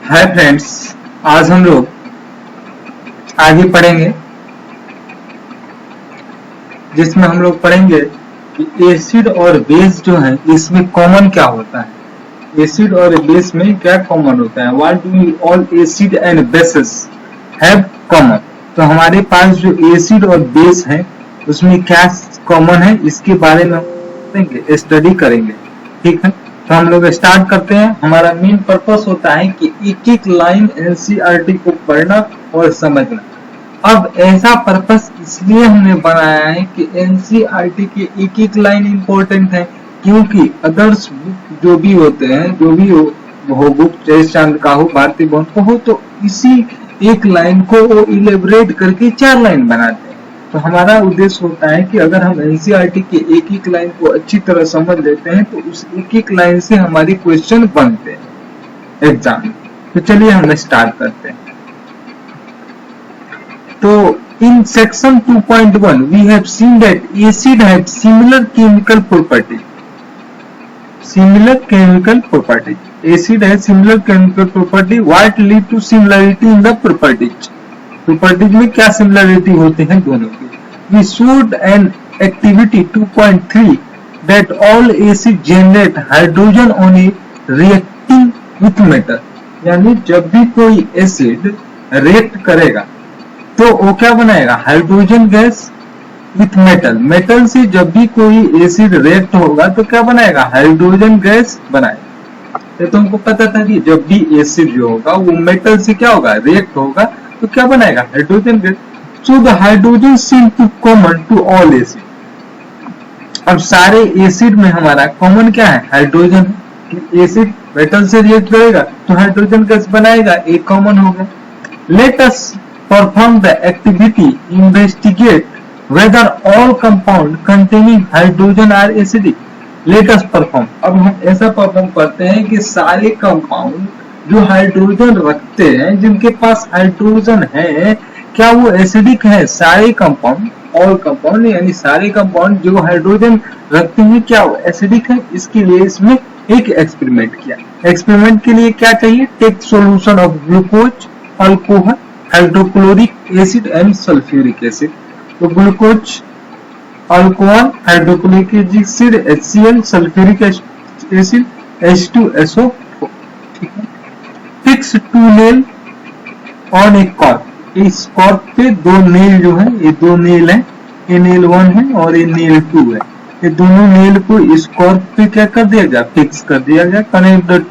Hi friends, आज हम लोग आगे पढ़ेंगे जिसमें हम लोग पढ़ेंगे कि एसिड और बेस जो है इसमें कॉमन क्या होता है। एसिड और बेस में क्या कॉमन होता है। What do all acid and bases have common. तो हमारे पास जो एसिड और बेस है उसमें क्या कॉमन है इसके बारे में हम स्टडी करेंगे। ठीक है, तो हम लोग स्टार्ट करते हैं। हमारा मेन पर्पस होता है कि एक एक लाइन एनसीईआरटी को पढ़ना और समझना। अब ऐसा पर्पस इसलिए हमने बनाया है कि एनसीईआरटी के एक एक लाइन इंपॉर्टेंट है, क्योंकि अदर्स बुक जो भी होते हैं, जो भी हो बुक जयेश चंद्र का हो, भारती भवन का हो, तो इसी एक लाइन को वो इलेबरेट करके 4 लाइन बनाते हैं। तो हमारा उद्देश्य होता है कि अगर हम एनसीईआरटी के एक एक लाइन को अच्छी तरह समझ लेते हैं तो उस एक एक लाइन से हमारी क्वेश्चन बनते हैं एग्जाम। तो चलिए हम स्टार्ट करते हैं। तो in section 2.1 we have seen that acid have similar chemical properties. Similar chemical properties. Acid has similar chemical property. What lead to similarity in the properties? Properties में क्या similarity होते हैं दोनों की। We showed an activity 2.3 that all acid generate hydrogen on a reacting with metal. यानी जब भी कोई एसिड रिएक्ट करेगा तो वो क्या बनाएगा, hydrogen gas with metal. Metal से जब भी कोई एसिड रिएक्ट होगा तो क्या बनाएगा, हाइड्रोजन गैस बनाएगा। तो तुमको पता था कि जब भी एसिड जो होगा वो मेटल से क्या होगा, रिएक्ट होगा, तो क्या बनाएगा, hydrogen gas. So the hydrogen seem to common to all acid. अब सारे एसिड में हमारा कॉमन क्या है, हाइड्रोजन है। एसिड मेटल से रिएक्ट करेगा तो हाइड्रोजन गैस बनाएगा, एक कॉमन होगा। Let us perform the activity, investigate whether all compound containing hydrogen are acidic. Let us perform. अब हम ऐसा परफॉर्म करते हैं कि सारे कंपाउंड जो हाइड्रोजन रखते हैं, जिनके पास हाइड्रोजन है, क्या वो एसिडिक है। सारे कंपाउंड, ऑल कंपाउंड यानी सारे कंपाउंड जो हाइड्रोजन रखते हैं, क्या वो एसिडिक है। इसके लिए इसमें एक एक्सपेरिमेंट किया। एक्सपेरिमेंट के लिए क्या चाहिए, take solution of glucose, alcohol, hydrochloric acid and sulphuric acid. तो glucose, alcohol, hydrochloric acid HCl, sulphuric acid H2SO4। ठीक है। Fix 2 nail on a cork. इस कॉर्क पे 2 नेल जो है, ये 2 नेल है, ये नेल 1 है और ये नेल 2 है। ये दोनों नेल को इस कॉर्क पे क्या कर दिया गया, फिक्स कर दिया गया। Connect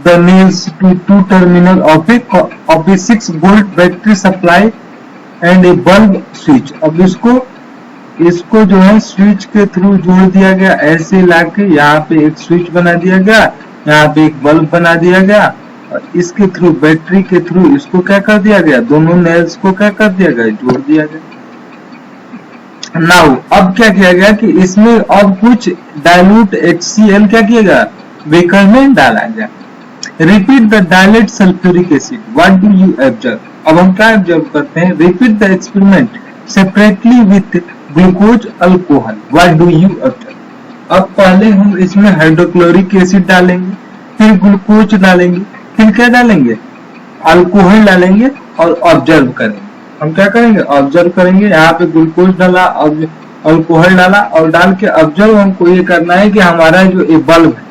the nails to 2 terminal of a 6 volt battery supply and a bulb switch। अब इसको जो है स्विच के थ्रू जोड़ दिया गया। ऐसे लाके यहाँ पे एक स्विच बना दिया गया, यहाँ पे एक बल्ब बना दिया गया, और इसके थ्रू, बैटरी के थ्रू इसको क्या कर दिया गया, दोनों नेल्स को क्या कर दिया गया, जोड़ दिया गया। नाउ अब क्या किया गया कि इसमें अब कुछ डाइल्यूट HCl क्या किया गया, बेकर में डाला गया। Repeat the dilute sulfuric acid. What do you observe? अब हम क्या ऑब्जर्व करते हैं, repeat the experiment separately with glucose alcohol. What do you observe? अब पहले हम इसमें हाइड्रोक्लोरिक एसिड डालेंगे, फिर ग्लूकोज डालेंगे, फिर क्या डालेंगे, अल्कोहल डालेंगे और ऑब्जर्व करेंगे। हम क्या करेंगे, ऑब्जर्व करेंगे। यहाँ पे ग्लूकोज डाला, अल्कोहल डाला और डाल के ऑब्जर्व हमको ये करना है कि हमारा जो ये बल्ब है,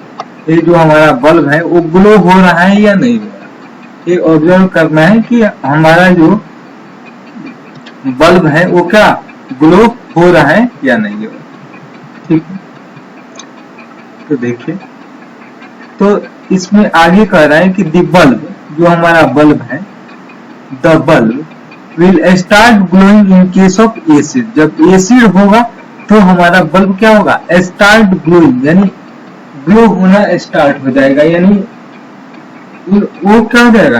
ये जो हमारा बल्ब है वो ग्लो हो रहा है या नहीं हो रहा। ये ऑब्जर्व करना है कि हमारा जो बल्ब है वो क्या ग्लो हो रहा है या नहीं हो रहा। ठीक है, तो देखिए, तो इसमें आगे कह रहा है कि द बल्ब, जो हमारा बल्ब है, the bulb will start glowing in case of acid. जब एसिड होगा तो हमारा बल्ब क्या होगा, स्टार्ट ग्लोइंग, यानी ग्लो होना स्टार्ट हो जाएगा, यानी वो क्या हो जाएगा,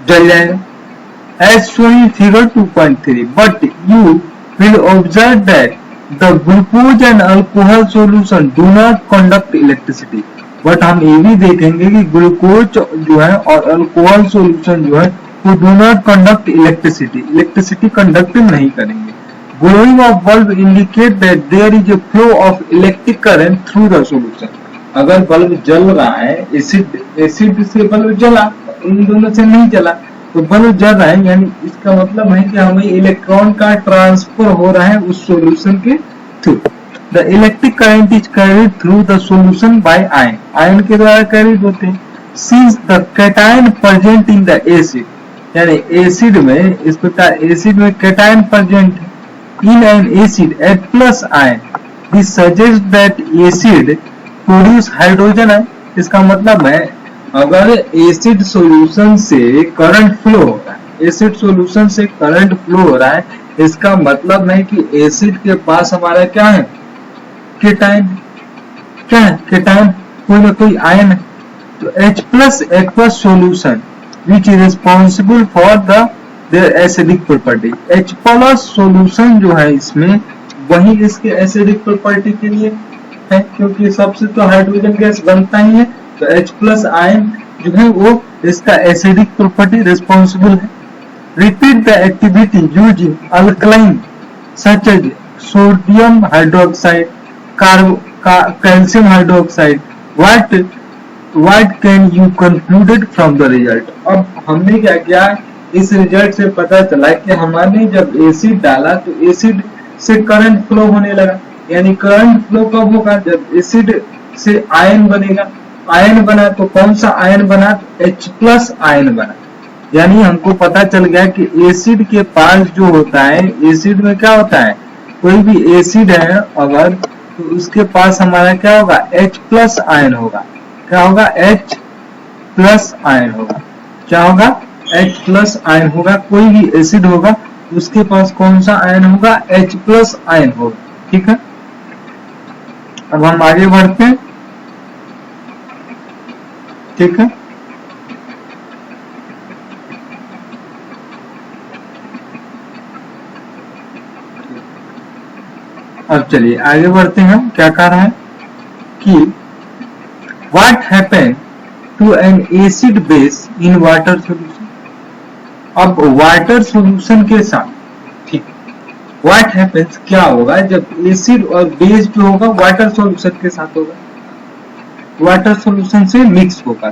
जल जाएगा। As shown in figure 2.3 but you will observe that the glucose and alcohol solution do not conduct electricity. बट हम ये भी देखेंगे कि ग्लूकोज जो है और अल्कोहल सॉल्यूशन जो है वो do not conduct electricity conduct नहीं करेंगे। Glowing of bulb indicate that there is a flow of electric current through the solution. अगर बल्ब जल रहा है, एसिड से बल्ब जला, इन दोनों से नहीं चला तो बल्ब जल रहा है, यानी इसका मतलब है कि हमें इलेक्ट्रॉन का ट्रांसफर हो रहा है उस सॉल्यूशन के थ्रू। The electric current is carried through the solution by ion, ion के द्वारा कैरिड होते हैं। Since the cation present in the acid, यानी एसिड में इस प्रकार एसिड में cation present in an acid H plus ion, this suggest that acid produce hydrogen ion. इसका मतलब है अगर एसिड सॉल्यूशन से करंट फ्लो हो रहा है, एसिड सॉल्यूशन से करंट फ्लो हो रहा है, इसका मतलब है कि एसिड के पास हमारा क्या है, केटायन। क्या है केटायन, कोई ना कोई आयन है। तो H plus aqueous solution which is responsible for the their acidic property. H plus solution जो है इसमें वही इसके एसिडिक प्रॉपर्टी के लिए है, क्योंकि सबसे तो हाइड्रोजन गैस बनता ही है। तो H प्लस आयन जो है वो इसका एसिडिक प्रॉपर्टी रिस्पॉन्सिबल है। Repeat the activity using alkaline such as sodium hydroxide, calcium hydroxide, what can you concluded from the result। अब हमने क्या किया, इस रिजल्ट से पता चला कि हमारे जब एसिड डाला तो एसिड से करंट फ्लो होने लगा, यानी करंट फ्लो कब होगा, जब एसिड से आयन बनेगा। आयन बना तो कौन सा आयन बना, H प्लस आयन बना। यानी हमको पता चल गया कि एसिड के पास जो होता है, एसिड में क्या होता है, कोई भी एसिड है अगर तो उसके पास हमारा क्या होगा, H प्लस आयन होगा। क्या होगा, H प्लस आयन होगा। क्या होगा, H प्लस आयन होगा। कोई भी एसिड होगा उसके पास कौन सा आयन होगा, H प्लस आयन होगा। ठीक है, अब हम आगे बढ़ते हैं। ठीक है, अब चलिए आगे बढ़ते हैं। क्या कह रहा है कि what happen to an acid base in water solution. अब वाटर सॉल्यूशन के साथ, ठीक, व्हाट हैपेंस, क्या होगा जब एसिड और बेस जो होगा वाटर सॉल्यूशन के साथ होगा, वाटर सॉल्यूशन से मिक्स होगा।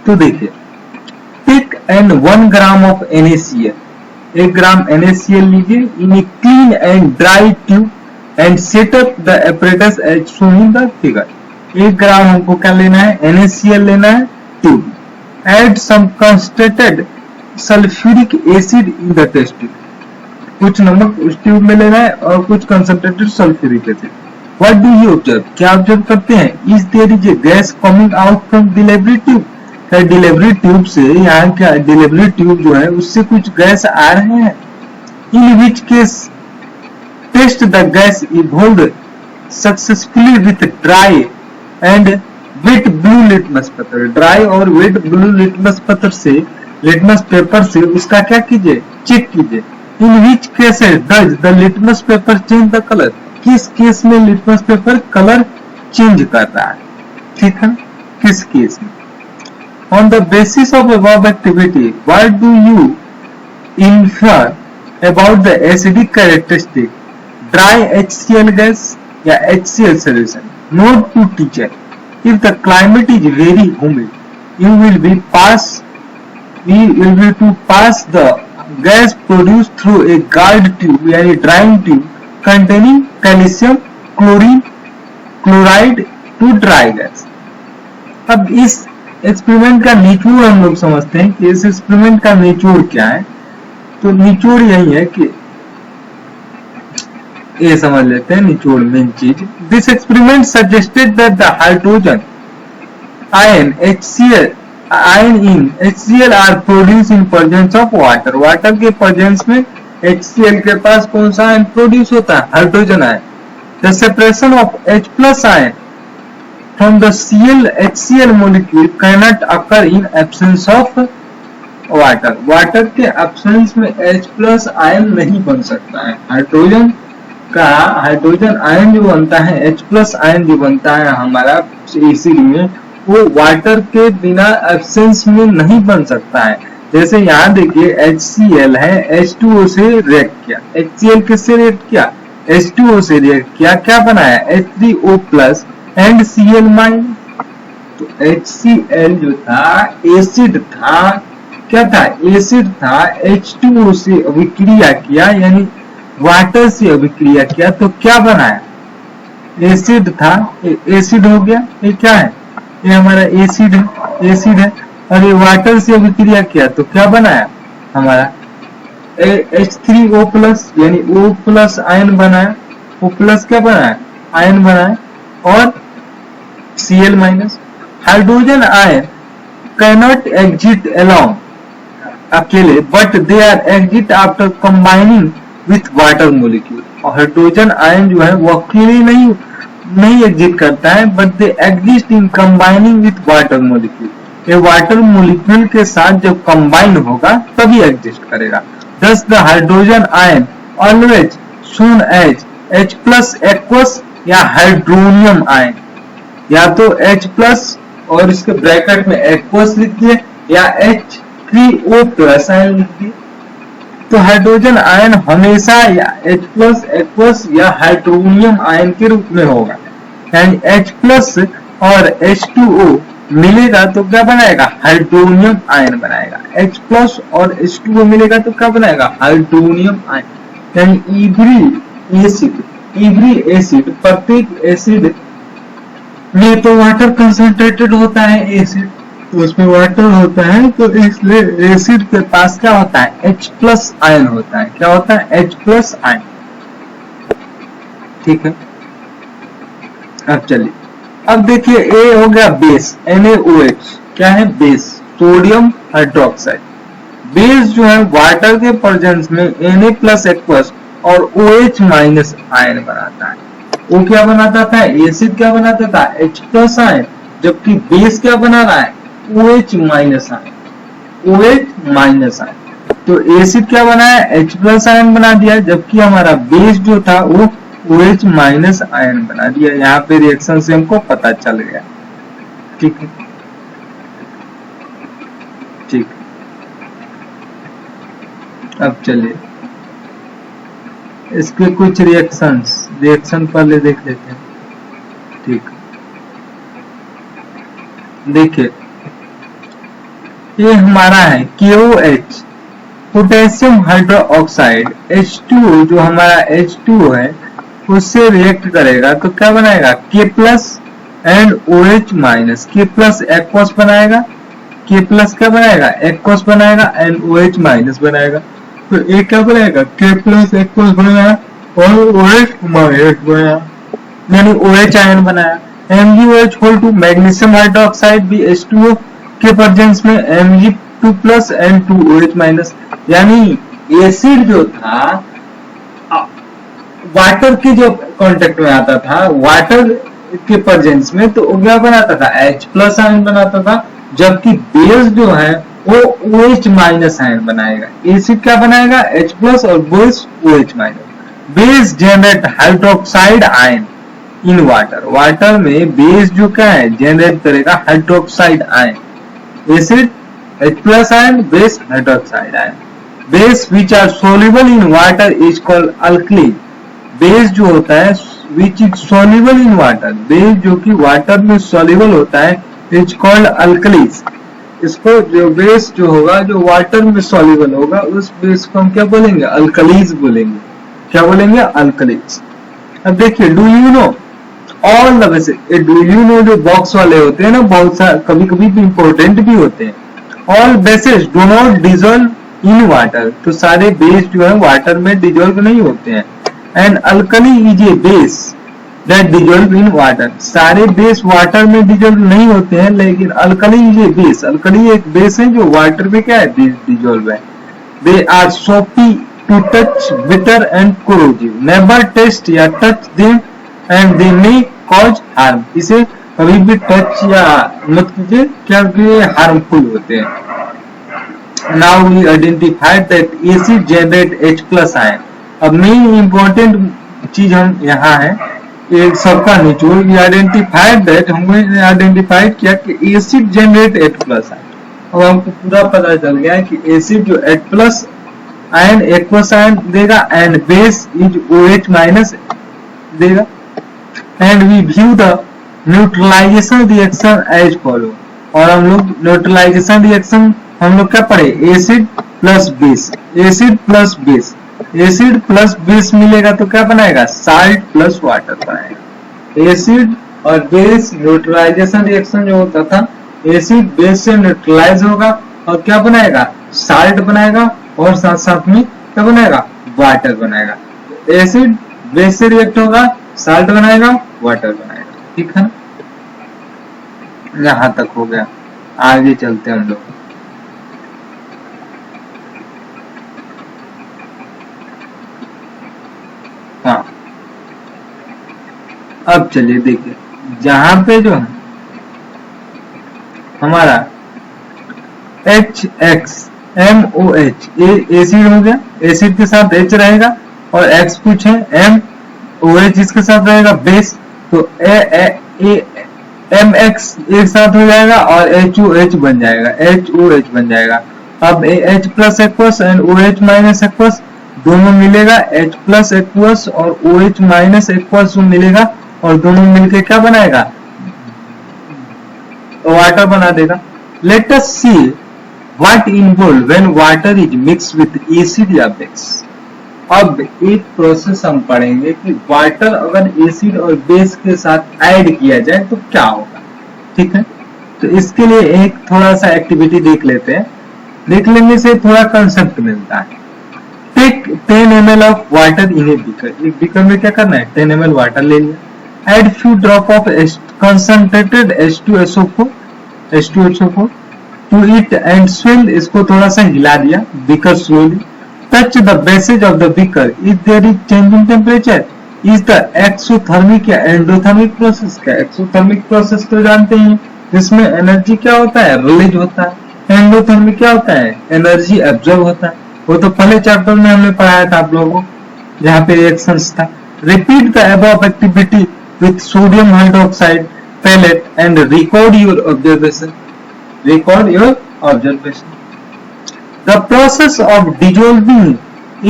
तो देखिए, take an 1 gram of NaCl, 1 gram NaCl लीजिए in a clean and dry tube and set up the apparatus as shown in the figure. 1 gram हमको क्या लेना है, NaCl लेना है, tube. Add some concentrated sulphuric acid in the test tube, कुछ नमक उस ट्यूब में लेना है और कुछ concentrated sulphuric acid. What do you observe, क्या ऑब्जर्व करते हैं, is there is a gas coming out from delivery tube. क्या डिलीवरी ट्यूब से, यहाँ क्या डिलीवरी ट्यूब जो है उससे कुछ गैस आ रहे हैं। In which case test the gas evolve successfully with dry and wet blue litmus paper. Dry और वेट ब्लू लिटमस पेपर से, लिटमस पेपर से उसका क्या कीजिए, चेक कीजिए। In which cases does the litmus paper change the colour, किस case में litmus paper colour change कर रहा है। ठीक है, किस केस में। On the basis of above activity, what do you infer about the acidic characteristic dry HCl gas या HCl solution? Note to teacher, if the climate is very humid, you will be to pass the gas produced through a guard tube यानी drying tube containing calcium chloride to dry gas। अब इस experiment का निचोड़ हम लोग समझते हैं कि इस एक्सपेरिमेंट का निचोड़ क्या है। तो निचोड़ यही है कि ये समझ लेते हैं निचोड़ मेन चीज। This experiment suggested that the hydrogen ion in HCl are produced in presence of water। Water के प्रेजेंस में HCl के पास कौन सा आयन प्रोड्यूस होता है, hydrogen ion. The separation of H plus ion from the HCl molecule cannot occur in absence of water। Water के absence में H plus ion नहीं बन सकता है। हाइड्रोजन आयन जो बनता है, H प्लस आयन जो बनता है हमारा एसिड में, वो वाटर के बिना एब्सेंस में नहीं बन सकता है। जैसे यहाँ देखिए HCl है, H2O से रिएक्ट किया, HCl किससे रिएक्ट किया, H2O से रिएक्ट किया, क्या बनाया, H3O plus and Cl minus. तो HCl जो था एसिड था, क्या था, एसिड था। H2O से अभिक्रिया किया, यानी वाटर से अभिक्रिया किया, तो क्या बनाया, एसिड था, एसिड हो गया। ये क्या है, ये हमारा एसिड है, एसिड है। और ये वाटर से अभिक्रिया किया तो क्या बनाया हमारा H3O प्लस, यानी O प्लस आयन बनाया। O प्लस क्या बनाया, आयन बनाया। और Cl minus. Hydrogen ion cannot exit along, अकेले, but they are exit after combining with water molecule. और हाइड्रोजन आयन जो है वो अकेले नहीं एग्जिट करता है, but they exist in combining with water molecule. ये वाटर मोलिक्यूल के साथ जब कंबाइन होगा तभी एग्जिस्ट करेगा। Thus the hydrogen ion always shown as H plus aqueous या हाइड्रोनियम आयन, या तो H प्लस और इसके ब्रैकेट में एक्वस लिख दिए, या H3O प्लस आयन लिख दिए। तो हाइड्रोजन आयन हमेशा या H प्लस एक्वस या हाइड्रोनियम आयन के रूप में होगा। यानी H प्लस और H2O मिलेगा तो क्या बनाएगा, हाइड्रोनियम आयन बनाएगा। H प्लस और H2O मिलेगा तो क्या बनाएगा, हाइड्रोनियम आयन। यानी एवरी एसिड, प्रत्येक एसिड में तो वाटर कंसंट्रेटेड होता है, एसिड तो उसमें वाटर होता है, तो इसलिए एसिड के पास क्या होता है, H प्लस आयन होता है। क्या होता है, H प्लस आयन। ठीक है, अब चलिए, अब देखिए A हो गया बेस, NaOH क्या है, बेस, सोडियम हाइड्रोक्साइड। बेस जो है वाटर के प्रेजेंस में Na प्लस एक्वस और OH माइनस आयन बनाता है। वो क्या बनाता था, एसिड क्या बनाता था, H प्लस आयन, जबकि बेस क्या बना रहा है, OH minus ion, OH minus ion. तो एसिड क्या बनाया, H प्लस आयन बना दिया, जबकि हमारा बेस जो था वो OH माइनस आयन बना दिया। यहाँ पे रिएक्शन से हमको पता चल गया। ठीक है, ठीक, अब चलिए इसके कुछ रिएक्शन पहले देख लेते हैं। ठीक, देखिए ये हमारा है KOH, पोटेशियम हाइड्रोक्साइड, H2O, जो हमारा H2O है उससे रिएक्ट करेगा तो क्या बनाएगा, K plus and OH minus. K plus aqueous बनाएगा, K प्लस क्या बनाएगा, एक्वस बनाएगा, एंड OH माइनस बनाएगा। तो एक क्या बनाएगा, K प्लस एक्वस बनाया और OH माइनस बनाया, यानी OH आयन बनाया। MgOH whole two, magnesium hydroxide भी H2O के प्रेजेंस में Mg2 plus and 2OH minus. यानी एसिड जो था वाटर के जो कांटेक्ट में आता था, वाटर के प्रेजेंस में, तो वो क्या बनाता था, H प्लस आयन बनाता था, जबकि बेस जो है वो OH माइनस आयन बनाएगा। एसिड क्या बनाएगा, H प्लस और base OH minus. Base generate hydroxide ion in water, water में बेस जो क्या है जनरेट करेगा hydroxide ion. Acid H plus ion, base hydroxide ion. Base which are soluble in water is called alkali. Base जो होता है which is soluble in water, base जो कि वाटर में सोल्यूबल होता है, इज कॉल्ड अल्कलीज। इसको जो बेस जो होगा जो वाटर में सोल्यूबल होगा उस बेस को हम क्या बोलेंगे, अल्कलीज बोलेंगे। क्या बोलेंगे, अल्कलीज। अब देखिए, do you know all the basis, do you know जो बॉक्स वाले होते हैं ना, बहुत सारे कभी कभी भी इंपॉर्टेंट भी होते हैं। All basis do not dissolve in water, तो सारे बेस जो है वाटर में डिजोल्व नहीं होते हैं। And alkali is a base that dissolve in water, सारे बेस वाटर में डिजोल्व नहीं होते हैं, लेकिन alkali is a base, alkali एक बेस है जो वाटर में क्या है, डिजोल्व है। They are soapy to touch, bitter and corrosive, never taste या touch them and they may cause harm. इसे कभी भी टच या मत कीजिए क्योंकि हार्मफुल होते हैं। Now we identified that acid generate H plus ion. अब मेन इंपॉर्टेंट चीज हम यहाँ है, एक सबका निचोड़, वी आइडेंटिफाइड दैट, हमने आइडेंटिफाइड किया कि acid generate H plus ion. अब हमको पूरा पता चल गया है कि एसिड जो H plus ion aqueous ion देगा and base is OH minus देगा। And we view the neutralisation reaction as follow. और हम लोग न्यूट्रलाइजेशन रिएक्शन हम लोग क्या पढ़े, acid plus base, acid plus base, acid plus base मिलेगा तो क्या बनाएगा, साल्ट प्लस वाटर बनाएगा। एसिड और बेस न्यूट्रलाइजेशन रिएक्शन जो होता था, एसिड बेस से न्यूट्रलाइज होगा और क्या बनाएगा, साल्ट बनाएगा, और साथ साथ में क्या बनाएगा, वाटर बनाएगा। एसिड बेस से रिएक्ट होगा, साल्ट बनाएगा, वाटर बनाएगा। ठीक है, यहां तक हो गया। आगे चलते हैं हम लोग। हाँ, अब चलिए देखिए, जहां पे जो है हमारा HXMOH ये एसिड हो गया, एसिड के साथ H रहेगा, और X कुछ है, MOH इसके साथ रहेगा बेस, तो MX एक साथ हो जाएगा और HOH बन जाएगा, HOH बन जाएगा। अब H plus aqueous and OH minus aqueous दोनों मिलेगा, H प्लस एक्वस और OH माइनस एक्वस मिलेगा, और दोनों मिलके क्या बनाएगा, वाटर बना देगा। Let us see what involve when water is mix with acid या बेस। अब एक प्रोसेस हम पढ़ेंगे कि वाटर अगर एसिड और बेस के साथ ऐड किया जाए तो क्या होगा। ठीक है, तो इसके लिए एक थोड़ा सा एक्टिविटी देख लेते हैं। देख लेने से थोड़ा कंसेप्ट मिलता है। Take 10 ml of water in a beaker. एक बीकर में क्या करना है, 10 ml वाटर ले लिया। Add few drop of concentrated H2SO4 to it and swirl. इसको थोड़ा सा हिला दिया, beaker slowly. Touch the bases of the beaker. If there is change in temperature, is the exothermic या एंडोथर्मिक प्रोसेस। क्या exothermic process तो जानते हैं, जिसमें एनर्जी क्या होता है, रिलीज होता है। एंडोथर्मिक क्या होता है, एनर्जी एब्जॉर्ब होता है। वो तो पहले चैप्टर में हमने पढ़ाया था आप लोगों को, जहाँ पे रिएक्शंस था। Repeat the above activity with sodium hydroxide pellet and record your observation. Record your observation. The process of dissolving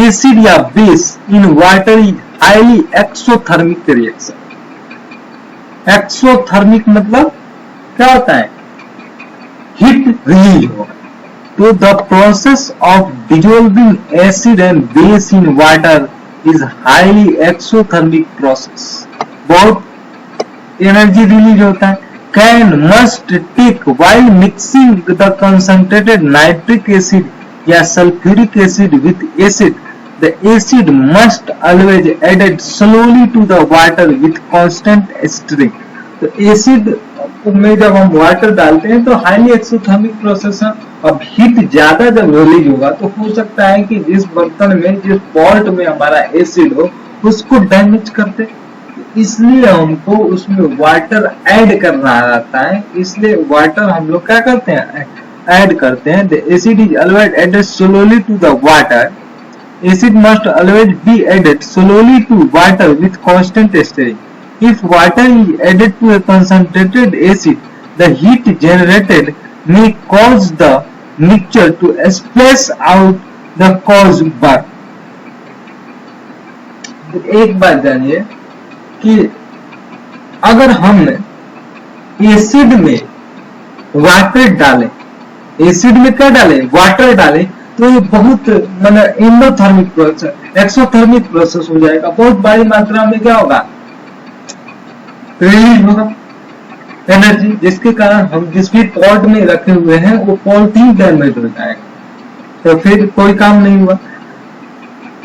acid या base in water is highly exothermic reaction. Exothermic मतलब क्या होता है, हीट रिलीज होगा। तो the process of dissolving acid and base in water is highly exothermic process. बहुत energy release होता है। Can must take while mixing the concentrated nitric acid या sulfuric acid with acid. The acid must always added slowly to the water with constant stirring. तो acid में जब हम water डालते हैं तो हाईली एक्सोथर्मिक प्रोसेस है। अब हीट ज्यादा जब रिलीज होगा तो हो सकता है कि जिस बर्तन में, जिस पॉट में हमारा एसिड हो, उसको डैमेज करते, इसलिए हमको उसमें वाटर ऐड करना रहता है। इसलिए वाटर हम लोग क्या करते हैं, ऐड करते हैं। The acid is always added slowly to the water. Acid must always be added slowly to water with constant stirring. If water is added to a concentrated acid, the heat generated may cause the mixture to splash out the cause burn. एक बात जानिए कि अगर हम acid में water डालें, acid में क्या डालें, वाटर डालें, तो ये बहुत मतलब एंडोथर्मिक प्रोसेस, एक्सोथर्मिक प्रोसेस हो जाएगा। बहुत बड़ी मात्रा में क्या होगा, रिलीज होगा एनर्जी, जिसके कारण हम जिस भी पॉट में रखे हुए हैं वो पॉट ही डैमेज हो जाएगा, तो फिर कोई काम नहीं हुआ।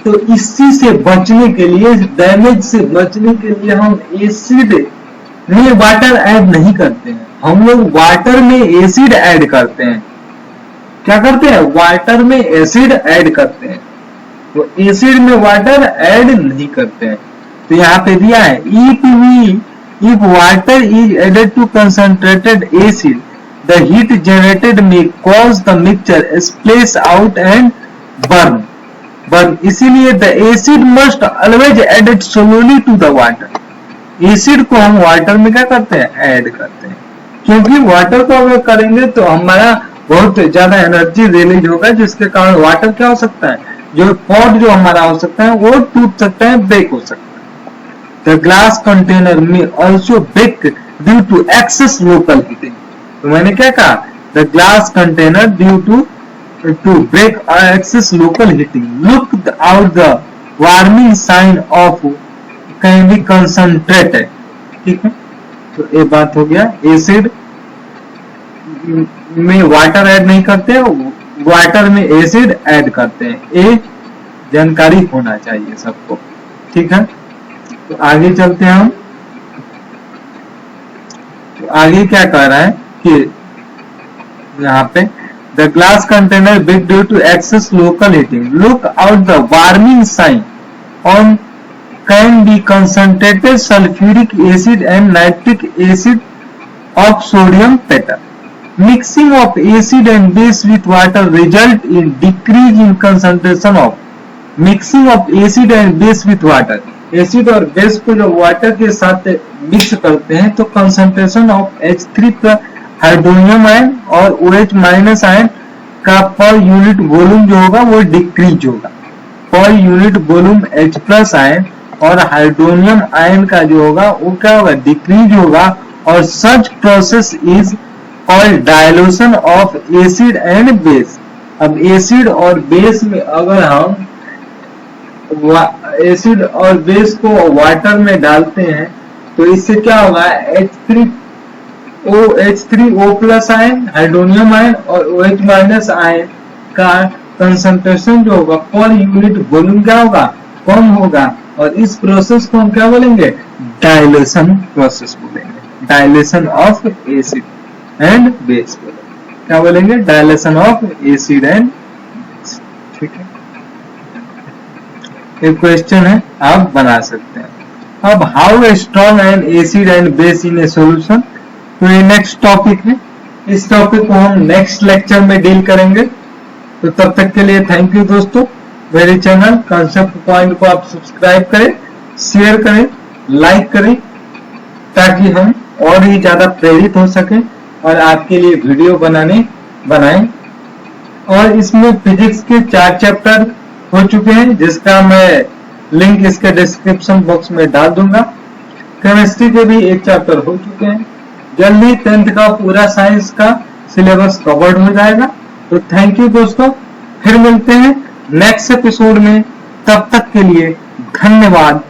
तो इसी से बचने के लिए, डैमेज से बचने के लिए हम एसिड में वाटर ऐड नहीं करते हैं, हम लोग वाटर में एसिड ऐड करते हैं। क्या करते हैं, वाटर में एसिड ऐड करते हैं, तो एसिड में वाटर ऐड नहीं करते हैं। तो यहाँ पे दिया है if water is added to concentrated acid, the heat generated may cause the mixture splash out and burn. इसीलिए the acid must always added slowly to the water. Acid को हम वाटर में क्या करते हैं, ऐड करते हैं, क्योंकि वाटर को अगर करेंगे तो हमारा बहुत ज्यादा एनर्जी रिलीज होगा, जिसके कारण वाटर क्या हो सकता है, जो पॉट जो हमारा हो सकता है वो टूट सकता है, ब्रेक हो सकता है। The glass container may also break due to excess local heating. तो मैंने क्या कहा, the glass container due to break excess local heating look out the warming sign of can be concentrated. ठीक है, तो ये बात हो गया। एसिड में वाटर ऐड नहीं करते, वाटर में एसिड ऐड करते हैं, ये जानकारी होना चाहिए सबको। ठीक है, तो आगे चलते हैं हम। तो आगे क्या कह रहा है कि यहाँ पे the glass container break due to excess local heating look out the warming sign on can be concentrated sulphuric acid and nitric acid of sodium pattern. Mixing of acid and base with water result in decrease in concentration of mixing of acid and base with water. Acid और base को जब water के साथ mix करते हैं तो concentration of H3 hydronium ion और OH minus ion का पर यूनिट वॉल्यूम जो होगा वो डिक्रीज होगा। Per unit volume H plus ion और हाइड्रोनियम आयन का जो होगा वो क्या होगा, डिक्रीज होगा। और such process is called dilution of acid and base। अब एसिड और बेस में अगर हम एसिड और बेस को वाटर में डालते हैं तो इससे क्या होगा, H3O plus ion, hydronium ion और OH माइनस आयन का कंसंट्रेशन जो होगा पर यूनिट वॉल्यूम क्या होगा, कम होगा। और इस प्रोसेस को हम क्या बोलेंगे, डायलेशन प्रोसेस बोलेंगे। Dilation of acid and base बोलेंगे, क्या बोलेंगे, डायलेशन ऑफ एसिड एंड। ठीक है, एक क्वेश्चन है, आप बना सकते हैं। अब how strong N acid and base in A solution, तो ये नेक्स्ट टॉपिक है। इस टॉपिक को हम नेक्स्ट लेक्चर में डील करेंगे। तो तब तक के लिए थैंक यू दोस्तों। मेरे चैनल कॉन्सेप्ट पॉइंट को आप सब्सक्राइब करें, शेयर करें, लाइक करें, ताकि हम और ही ज्यादा प्रेरित हो सके और आपके लिए वीडियो बनाएं। और इसमें फिजिक्स के 4 चैप्टर हो चुके हैं, जिसका मैं लिंक इसके डिस्क्रिप्शन बॉक्स में डाल दूंगा। केमिस्ट्री के भी 1 चैप्टर हो चुके हैं। जल्दी 10th का पूरा साइंस का सिलेबस कवर्ड हो जाएगा। तो थैंक यू दोस्तों, फिर मिलते हैं नेक्स्ट एपिसोड में। तब तक के लिए धन्यवाद।